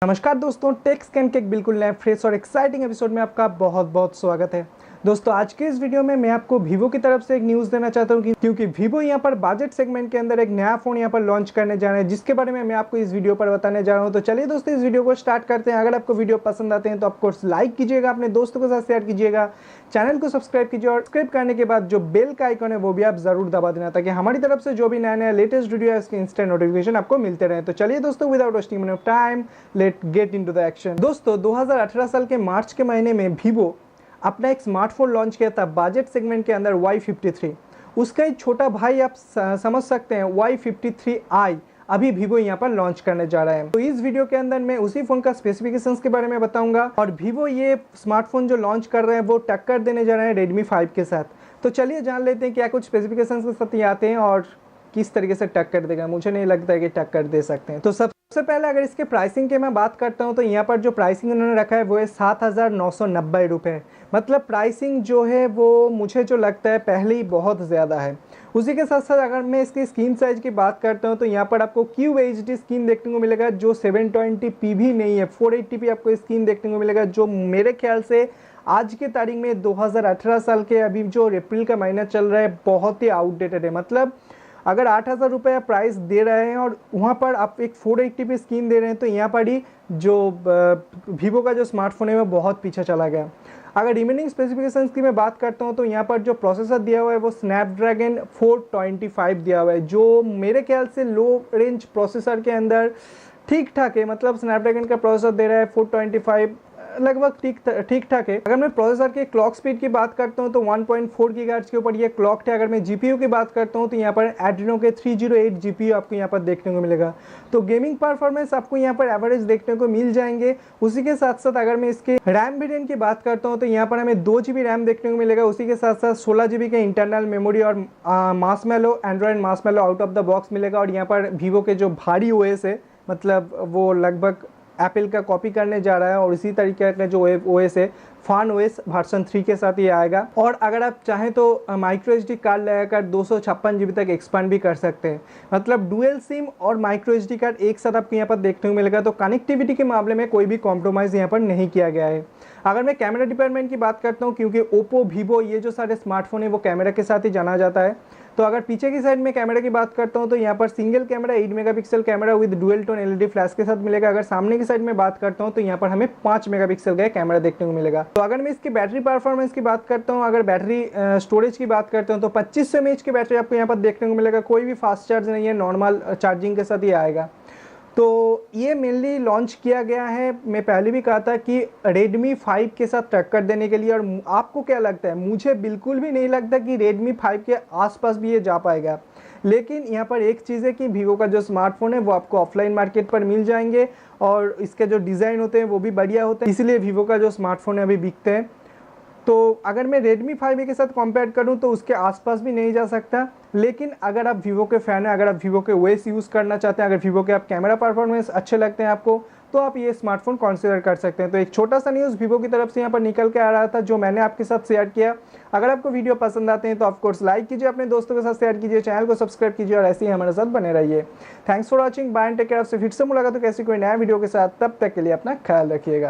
नमस्कार दोस्तों, take scan के एक बिल्कुल नए फ्रेश और एक्साइटिंग एपिसोड में आपका बहुत बहुत स्वागत है। दोस्तों, आज के इस वीडियो में मैं आपको वीवो की तरफ से एक न्यूज़ देना चाहता हूं क्योंकि वीवो यहां पर बजट सेगमेंट के अंदर एक नया फ़ोन यहां पर लॉन्च करने जा रहे हैं, जिसके बारे में मैं आपको इस वीडियो पर बताने जा रहा हूं। तो चलिए दोस्तों, इस वीडियो को स्टार्ट करते हैं। अगर आपको वीडियो पसंद आते हैं तो ऑफकोर्स लाइक कीजिएगा, अपने दोस्तों के साथ शेयर कीजिएगा, चैनल को सब्सक्राइब कीजिए और सब्सक्राइब करने के बाद जो बेल का आइकन है वो भी आप जरूर दबा देना, ताकि हमारी तरफ से जो भी नया नया लेटेस्ट वीडियो है उसके इंस्टेंट नोटिफिकेशन आपको मिलते रहे। तो चलिए दोस्तों, without wasting any time let get into the action. दोस्तों, 2018 साल के मार्च के महीने में वीवो अपना एक स्मार्टफोन लॉन्च किया था बजट सेगमेंट के अंदर Y53। उसका एक छोटा भाई आप समझ सकते हैं Y53i अभी वीवो यहाँ पर लॉन्च करने जा रहा है। तो इस वीडियो के अंदर मैं उसी फोन का स्पेसिफिकेशंस के बारे में बताऊंगा और वीवो ये स्मार्टफोन जो लॉन्च कर रहे हैं वो टक्कर देने जा रहे हैं रेडमी 5 के साथ। तो चलिए जान लेते हैं क्या कुछ स्पेसिफिकेशंस के साथ ये आते हैं और किस तरीके से टक्कर देगा। मुझे नहीं लगता है कि टक्कर दे सकते हैं। तो सबसे पहले अगर इसके प्राइसिंग की मैं बात करता हूं तो यहाँ पर जो प्राइसिंग उन्होंने रखा है वो है 7,990 रुपये। मतलब प्राइसिंग जो है वो मुझे जो लगता है पहले ही बहुत ज़्यादा है। उसी के साथ साथ अगर मैं इसकी स्क्रीन साइज़ की बात करता हूँ तो यहाँ पर आपको QHD स्क्रीन देखने को मिलेगा, जो 720p भी नहीं है, 480p आपको स्क्रीन देखने को मिलेगा, जो मेरे ख्याल से आज के तारीख में 2018 साल के अभी जो अप्रैल का महीना चल रहा है बहुत ही आउटडेटेड है। मतलब अगर 8,000 रुपये प्राइस दे रहे हैं और वहाँ पर आप एक 480p स्क्रीन दे रहे हैं तो यहाँ पर ही जो वीवो का जो स्मार्टफोन है वो बहुत पीछे चला गया। अगर रिमेनिंग स्पेसिफिकेशंस की मैं बात करता हूँ तो यहाँ पर जो प्रोसेसर दिया हुआ है वो स्नैपड्रैगन 425 दिया हुआ है, जो मेरे ख्याल से लो रेंज प्रोसेसर के अंदर ठीक ठाक है। मतलब स्नैपड्रैगन का प्रोसेसर दे रहा है 425, लगभग ठीक ठाक है। अगर मैं प्रोसेसर के क्लॉक स्पीड की बात करता हूं तो 1.4 गीगाहर्ट्ज़ के ऊपर ये क्लॉक है। अगर मैं जीपीयू की बात करता हूं तो यहाँ पर एड्रीनो के 308 जीपीयू आपको यहाँ पर देखने को मिलेगा। तो गेमिंग परफॉर्मेंस आपको यहाँ पर एवरेज देखने को मिल जाएंगे। उसी के साथ साथ अगर मैं इसके रैम वेरिएंट की बात करता हूँ तो यहाँ पर हमें 2 GB रैम देखने को मिलेगा। उसी के साथ साथ 16 GB का इंटरनल मेमोरी और Marshmallow Android Marshmallow out of the box मिलेगा। और यहाँ पर वीवो के जो भारी ओएस है, मतलब वो लगभग एप्पल का कॉपी करने जा रहा है और इसी तरीके का जो ओएस है फान ओएस वर्जन 3 के साथ ये आएगा। और अगर आप चाहें तो माइक्रो एसडी कार्ड लगाकर 256 GB तक एक्सपांड भी कर सकते हैं। मतलब डुअल सिम और माइक्रो एसडी कार्ड एक साथ आपको यहाँ पर देखने को मिलेगा। तो कनेक्टिविटी के मामले में कोई भी कॉम्प्रोमाइज़ यहाँ पर नहीं किया गया है। अगर मैं कैमरा डिपार्टमेंट की बात करता हूँ, क्योंकि ओप्पो वीवो ये जो सारे स्मार्टफोन है वो कैमरा के साथ ही जाना जाता है, तो अगर पीछे की साइड में कैमरा की बात करता हूं तो यहाँ पर single camera 8 megapixel camera with dual tone LED flash के साथ मिलेगा। अगर सामने की साइड में बात करता हूं तो यहाँ पर हमें 5 मेगापिक्सल का कैमरा देखने को मिलेगा। तो अगर मैं इसकी बैटरी परफॉर्मेंस की बात करता हूँ, अगर बैटरी स्टोरेज की बात करता हूँ तो 2500 mAh की बैटरी आपको यहाँ पर देखने को मिलेगा। कोई भी फास्ट चार्ज नहीं है, नॉर्मल चार्जिंग के साथ ही आएगा। तो ये मेनली लॉन्च किया गया है, मैं पहले भी कहा था कि रेडमी 5 के साथ टक्कर देने के लिए। और आपको क्या लगता है? मुझे बिल्कुल भी नहीं लगता कि रेडमी 5 के आसपास भी ये जा पाएगा। लेकिन यहाँ पर एक चीज़ है कि वीवो का जो स्मार्टफोन है वो आपको ऑफलाइन मार्केट पर मिल जाएंगे और इसके जो डिज़ाइन होते हैं वो भी बढ़िया होते हैं, इसलिए वीवो का जो स्मार्टफोन है अभी बिकते हैं। तो अगर मैं रेडमी 5 के साथ कंपेयर करूं तो उसके आसपास भी नहीं जा सकता। लेकिन अगर आप वीवो के फ़ैन हैं, अगर आप वीवो के ओएस यूज़ करना चाहते हैं, अगर वीवो के आप कैमरा परफॉर्मेंस अच्छे लगते हैं आपको, तो आप ये स्मार्टफोन कंसीडर कर सकते हैं। तो एक छोटा सा न्यूज़ वीवो की तरफ से यहाँ पर निकल के आ रहा था, जो मैंने आपके साथ शेयर किया। अगर आपको वीडियो पसंद आते हैं तो ऑफकोर्स लाइक कीजिए, अपने दोस्तों के साथ शेयर कीजिए, चैनल को सब्सक्राइब कीजिए और ऐसे ही हमारे साथ बने रहिए। Thanks for watching, bye and take care. आपसे फिर से मुलाकात हो कैसी कोई नया वीडियो के साथ, तब तक के लिए अपना ख्याल रखिएगा।